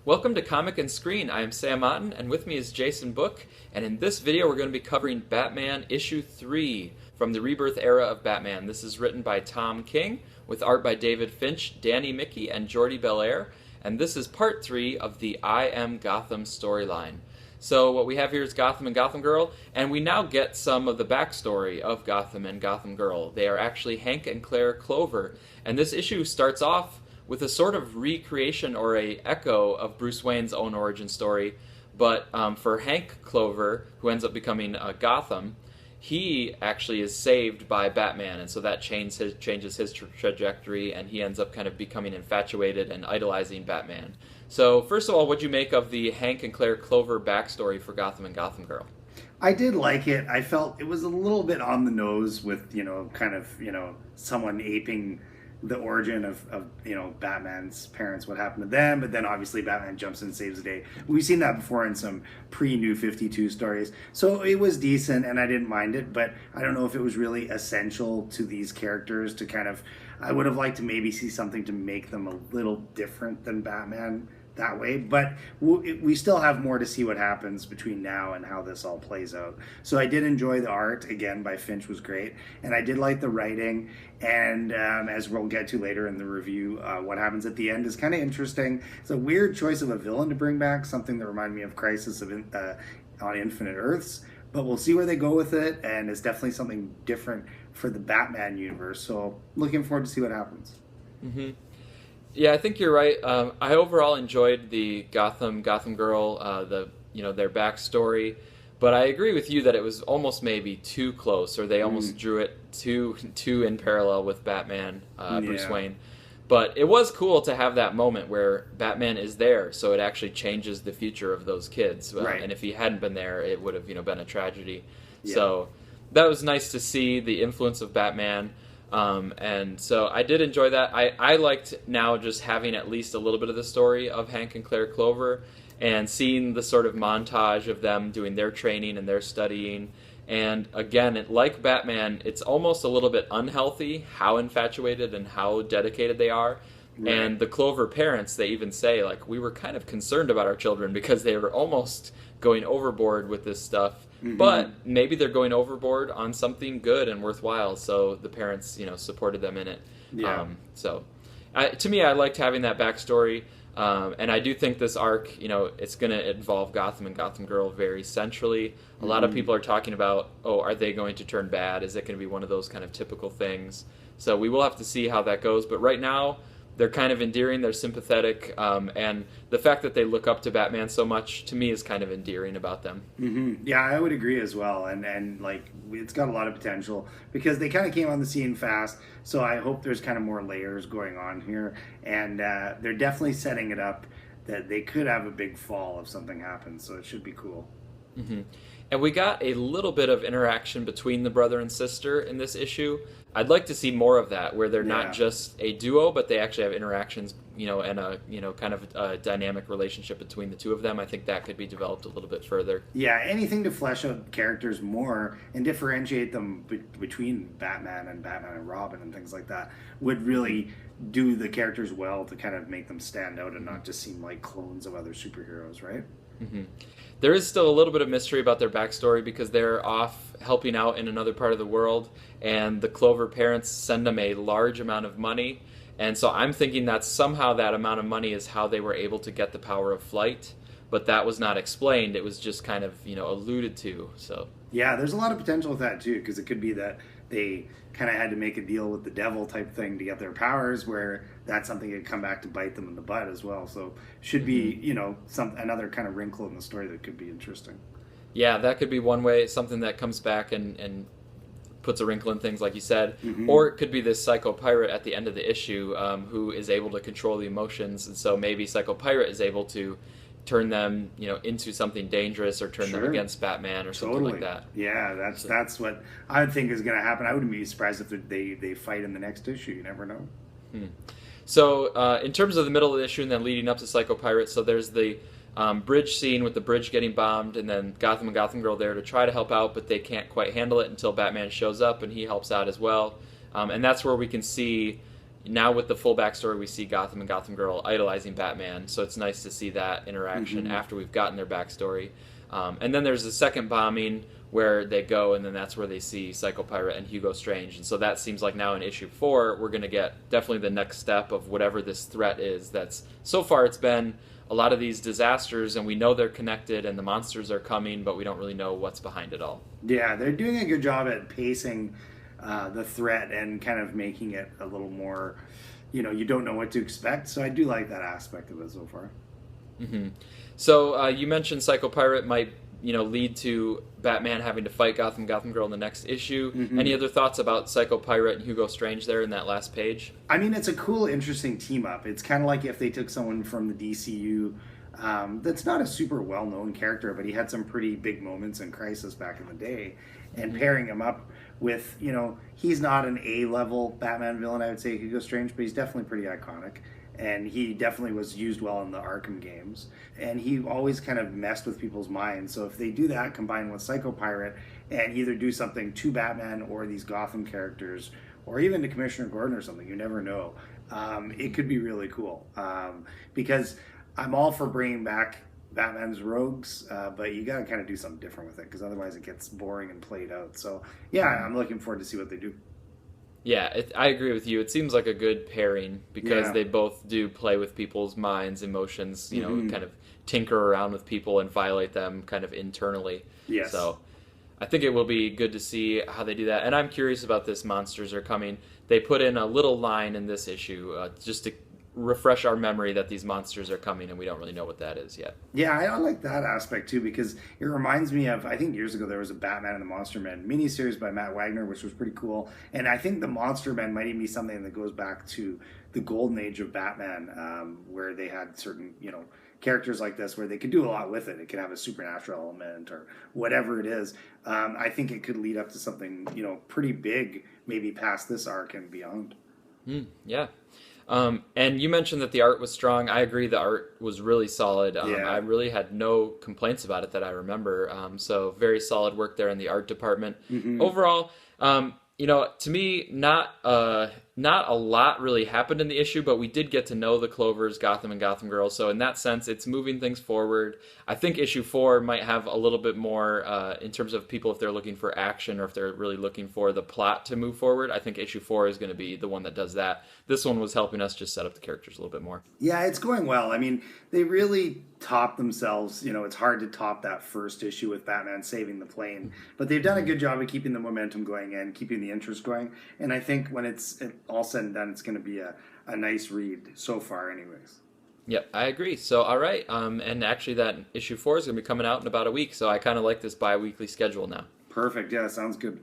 Welcome to Comic and Screen. I am Sam Otten, and with me is Jason Book. And in this video, we're going to be covering Batman issue 3 from the Rebirth era of Batman. This is written by Tom King, with art by David Finch, Danny Mickey, and Jordi Belair. And this is part 3 of the I Am Gotham storyline. So what we have here is Gotham and Gotham Girl, and we now get some of the backstory of Gotham and Gotham Girl. They are actually Hank and Claire Clover, and this issue starts off with a sort of recreation or a echo of Bruce Wayne's own origin story. But for Hank Clover, who ends up becoming Gotham, he actually is saved by Batman, and so that changes his trajectory, and he ends up kind of becoming infatuated and idolizing Batman. So first of all, what'd you make of the Hank and Claire Clover backstory for Gotham and Gotham Girl? I did like it. I felt it was a little bit on the nose with, someone aping the origin of Batman's parents, what happened to them, but then obviously Batman jumps in and saves the day. We've seen that before in some pre-New 52 stories. So it was decent and I didn't mind it, but I don't know if it was really essential to these characters to I would have liked to maybe see something to make them a little different than Batman that way, but we still have more to see what happens between now and how this all plays out. So I did enjoy the art, again, by Finch was great, and I did like the writing, and as we'll get to later in the review, what happens at the end is kind of interesting. It's a weird choice of a villain to bring back, something that reminded me of Crisis on Infinite Earths, but we'll see where they go with it, and it's definitely something different for the Batman universe, so looking forward to see what happens. Mm-hmm. Yeah, I think you're right. I overall enjoyed the Gotham Girl, their backstory, but I agree with you that it was almost maybe too close, or they almost drew it too in parallel with Batman, Bruce Wayne. But it was cool to have that moment where Batman is there, so it actually changes the future of those kids. Right. And if he hadn't been there, it would have been a tragedy. Yeah. So that was nice to see the influence of Batman. And so I did enjoy that. I liked now just having at least a little bit of the story of Hank and Claire Clover and seeing the sort of montage of them doing their training and their studying. And again, like Batman, it's almost a little bit unhealthy how infatuated and how dedicated they are. Right. And the Clover parents, they even say, like, we were kind of concerned about our children because they were almost going overboard with this stuff. Mm-hmm. But maybe they're going overboard on something good and worthwhile, so the parents, supported them in it. Yeah. To me, I liked having that backstory, and I do think this arc, it's going to involve Gotham and Gotham Girl very centrally. A lot of people are talking about, are they going to turn bad? Is it going to be one of those kind of typical things? So we will have to see how that goes. But right now, they're kind of endearing, they're sympathetic, and the fact that they look up to Batman so much, to me, is kind of endearing about them. Mm-hmm. Yeah, I would agree as well, and it's got a lot of potential, because they kind of came on the scene fast, so I hope there's kind of more layers going on here, and they're definitely setting it up that they could have a big fall if something happens, so it should be cool. Mm-hmm. And we got a little bit of interaction between the brother and sister in this issue. I'd like to see more of that, where they're not just a duo, but they actually have interactions, and a, kind of a dynamic relationship between the two of them. I think that could be developed a little bit further. Yeah, anything to flesh out characters more and differentiate them between Batman and Robin and things like that would really do the characters well to kind of make them stand out and not just seem like clones of other superheroes, right? Mm-hmm. There is still a little bit of mystery about their backstory because they're off helping out in another part of the world, and the Clover parents send them a large amount of money, and so I'm thinking that somehow that amount of money is how they were able to get the power of flight, but that was not explained. It was just kind of, alluded to. So yeah, there's a lot of potential with that too, because it could be that they kind of had to make a deal with the devil type thing to get their powers, where that's something that could come back to bite them in the butt as well. So should be, another kind of wrinkle in the story that could be interesting. Yeah, that could be one way, something that comes back and puts a wrinkle in things, like you said. Mm-hmm. Or it could be this Psycho Pirate at the end of the issue who is able to control the emotions, and so maybe Psycho Pirate is able to turn them, into something dangerous, or turn them against Batman or something like that. Yeah, that's what I would think is going to happen. I wouldn't be surprised if they fight in the next issue. You never know. So in terms of the middle of the issue and then leading up to Psycho Pirate, so there's the bridge scene with the bridge getting bombed, and then Gotham and Gotham Girl there to try to help out, but they can't quite handle it until Batman shows up and he helps out as well. And that's where we can see now with the full backstory, we see Gotham and Gotham Girl idolizing Batman, so it's nice to see that interaction after we've gotten their backstory. And then there's the second bombing where they go, and then that's where they see Psycho Pirate and Hugo Strange. And so that seems like now in issue 4, we're going to get definitely the next step of whatever this threat is. That's so far it's been a lot of these disasters, and we know they're connected, and the monsters are coming, but we don't really know what's behind it all. Yeah, they're doing a good job at pacing the threat and kind of making it a little more, you don't know what to expect. So I do like that aspect of it so far. Mm-hmm. So you mentioned Psycho Pirate might, lead to Batman having to fight Gotham Girl in the next issue. Any other thoughts about Psycho Pirate and Hugo Strange there in that last page? I mean, it's a cool, interesting team up. It's kind of like if they took someone from the DCU that's not a super well-known character, but he had some pretty big moments in Crisis back in the day, and pairing him up with, he's not an A-level Batman villain, I would say, Hugo Strange, but he's definitely pretty iconic. And he definitely was used well in the Arkham games. And he always kind of messed with people's minds. So if they do that combined with Psycho Pirate and either do something to Batman or these Gotham characters, or even to Commissioner Gordon or something, you never know. It could be really cool. Because I'm all for bringing back Batman's rogues, but you got to kind of do something different with it, because otherwise it gets boring and played out. So yeah, I'm looking forward to see what they do. Yeah, I agree with you. It seems like a good pairing because they both do play with people's minds, emotions, kind of tinker around with people and violate them kind of internally. Yes. So I think it will be good to see how they do that. And I'm curious about this Monsters Are Coming. They put in a little line in this issue just to refresh our memory that these monsters are coming, and we don't really know what that is yet. Yeah, I like that aspect too, because it reminds me of, I think years ago there was a Batman and the Monster Men miniseries by Matt Wagner, which was pretty cool. And I think the Monster Men might even be something that goes back to the golden age of Batman, where they had certain, characters like this where they could do a lot with it. It could have a supernatural element or whatever it is. I think it could lead up to something, pretty big, maybe past this arc and beyond. Yeah. And you mentioned that the art was strong. I agree, the art was really solid. I really had no complaints about it that I remember. So very solid work there in the art department. Overall, to me, not a lot really happened in the issue, but we did get to know the Clovers, Gotham and Gotham Girl. So in that sense, it's moving things forward. I think issue 4 might have a little bit more in terms of people if they're looking for action or if they're really looking for the plot to move forward. I think issue 4 is going to be the one that does that. This one was helping us just set up the characters a little bit more. Yeah, it's going well. I mean, they really topped themselves. It's hard to top that first issue with Batman saving the plane, but they've done a good job of keeping the momentum going and keeping the interest going. And I think when it's all said and done, it's going to be a nice read so far anyways. Yep, I agree. So, all right. And actually that issue 4 is going to be coming out in about a week. So I kind of like this bi-weekly schedule now. Perfect. Yeah, sounds good.